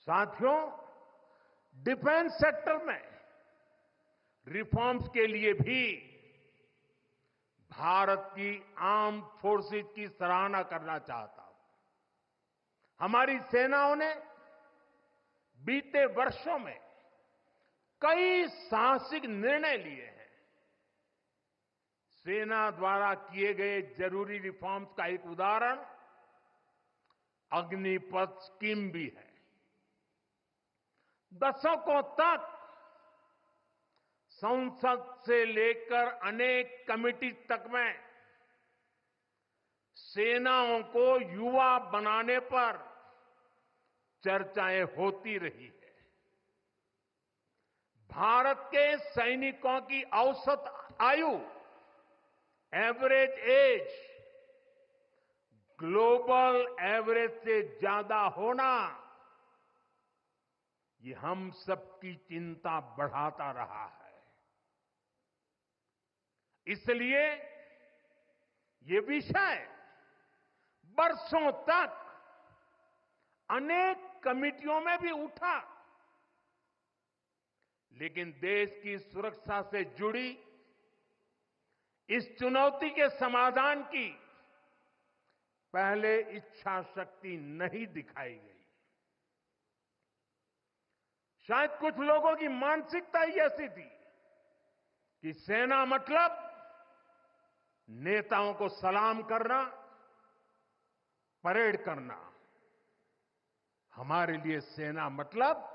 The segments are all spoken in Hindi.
साथियों, डिफेंस सेक्टर में रिफॉर्म्स के लिए भी भारत की आर्म्ड फोर्सेस की सराहना करना चाहता हूं। हमारी सेनाओं ने बीते वर्षों में कई साहसिक निर्णय लिए हैं। सेना द्वारा किए गए जरूरी रिफॉर्म्स का एक उदाहरण अग्निपथ स्कीम भी है। दशकों तक संसद से लेकर अनेक कमेटी तक में सेनाओं को युवा बनाने पर चर्चाएं होती रही है। भारत के सैनिकों की औसत आयु, एवरेज एज, ग्लोबल एवरेज से ज्यादा होना, ये हम सबकी चिंता बढ़ाता रहा है। इसलिए ये विषय बरसों तक अनेक कमिटियों में भी उठा, लेकिन देश की सुरक्षा से जुड़ी इस चुनौती के समाधान की पहले इच्छा शक्ति नहीं दिखाई गई। शायद कुछ लोगों की मानसिकता ही ऐसी थी कि सेना मतलब नेताओं को सलाम करना, परेड करना। हमारे लिए सेना मतलब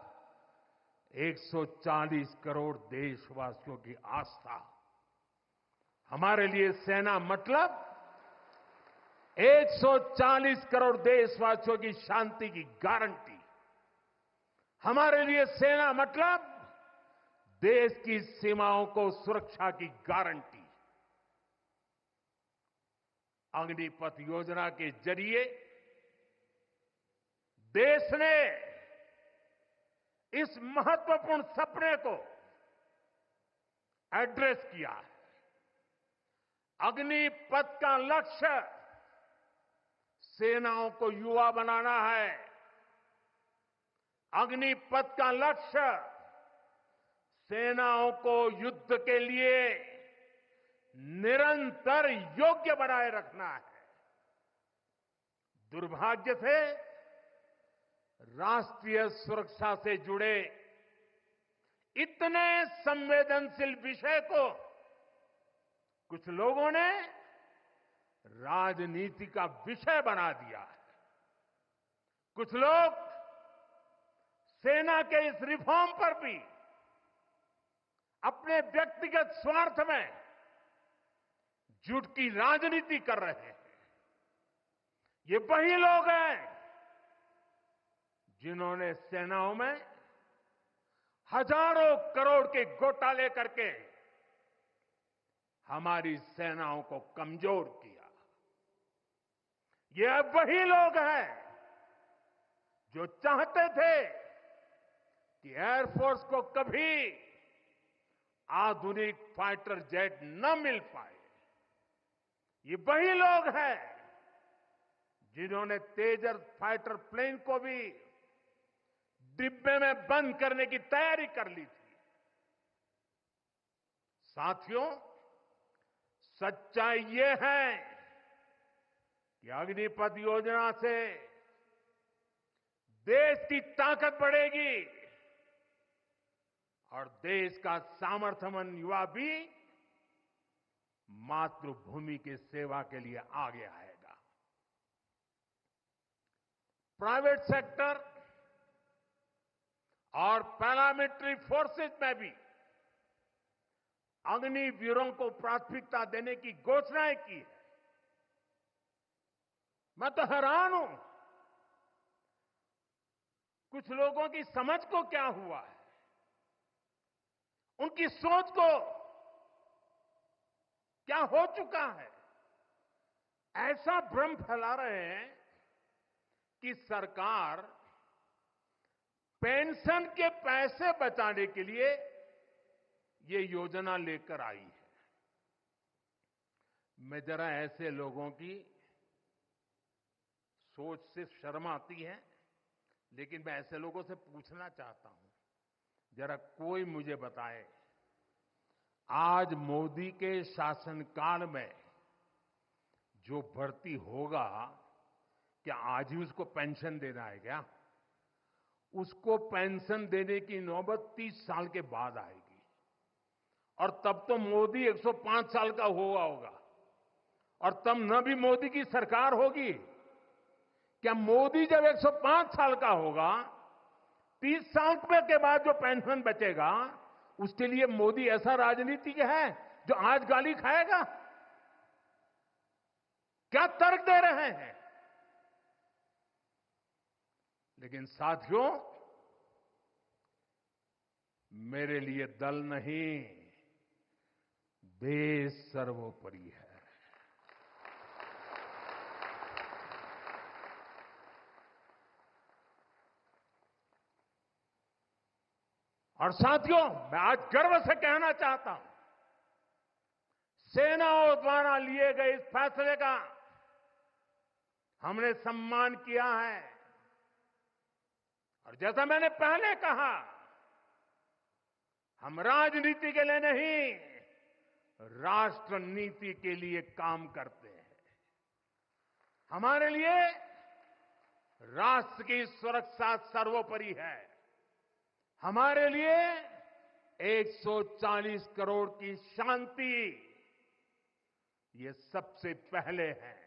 140 करोड़ देशवासियों की आस्था। हमारे लिए सेना मतलब 140 करोड़ देशवासियों की शांति की गारंटी। हमारे लिए सेना मतलब देश की सीमाओं को सुरक्षा की गारंटी। अग्निपथ योजना के जरिए देश ने इस महत्वपूर्ण सपने को एड्रेस किया है। अग्निपथ का लक्ष्य सेनाओं को युवा बनाना है। अग्निपथ का लक्ष्य सेनाओं को युद्ध के लिए निरंतर योग्य बनाए रखना है। दुर्भाग्य से राष्ट्रीय सुरक्षा से जुड़े इतने संवेदनशील विषय को कुछ लोगों ने राजनीति का विषय बना दिया है। कुछ लोग सेना के इस रिफॉर्म पर भी अपने व्यक्तिगत स्वार्थ में झूठ की राजनीति कर रहे हैं। ये वही लोग हैं जिन्होंने सेनाओं में हजारों करोड़ के घोटाले करके हमारी सेनाओं को कमजोर किया। ये वही लोग हैं जो चाहते थे कि एयरफोर्स को कभी आधुनिक फाइटर जेट न मिल पाए। ये वही लोग हैं जिन्होंने तेजस फाइटर प्लेन को भी डिब्बे में बंद करने की तैयारी कर ली थी। साथियों, सच्चाई ये है कि अग्निपथ योजना से देश की ताकत बढ़ेगी और देश का सामर्थ्यवान युवा भी मातृभूमि की सेवा के लिए आगे आएगा। प्राइवेट सेक्टर और पैरामिलिट्री फोर्सेस में भी अग्निवीरों को प्राथमिकता देने की घोषणाएं की है। मैं तो हैरान हूं, कुछ लोगों की समझ को क्या हुआ है, उनकी सोच को क्या हो चुका है। ऐसा भ्रम फैला रहे हैं कि सरकार पेंशन के पैसे बचाने के लिए ये योजना लेकर आई है। मैं जरा ऐसे लोगों की सोच से शर्म आती है लेकिन मैं ऐसे लोगों से पूछना चाहता हूं, जरा कोई मुझे बताए, आज मोदी के शासनकाल में जो भर्ती होगा, क्या आज ही उसको पेंशन देना है क्या? उसको पेंशन देने की नौबत 30 साल के बाद आएगी। और तब तो मोदी 105 साल का हुआ होगा, और तब न भी मोदी की सरकार होगी। क्या मोदी जब 105 साल का होगा, 30 साल के बाद जो पेंशन बचेगा, उसके लिए मोदी ऐसा राजनीतिक है जो आज गाली खाएगा? क्या तर्क दे रहे हैं? लेकिन साथियों, मेरे लिए दल नहीं, देश सर्वोपरि है। और साथियों, मैं आज गर्व से कहना चाहता हूं, सेनाओं द्वारा लिए गए इस फैसले का हमने सम्मान किया है। और जैसा मैंने पहले कहा, हम राजनीति के लिए नहीं, राष्ट्र नीति के लिए काम करते हैं। हमारे लिए राष्ट्र की सुरक्षा सर्वोपरि है। हमारे लिए 140 करोड़ की शांति, ये सबसे पहले है।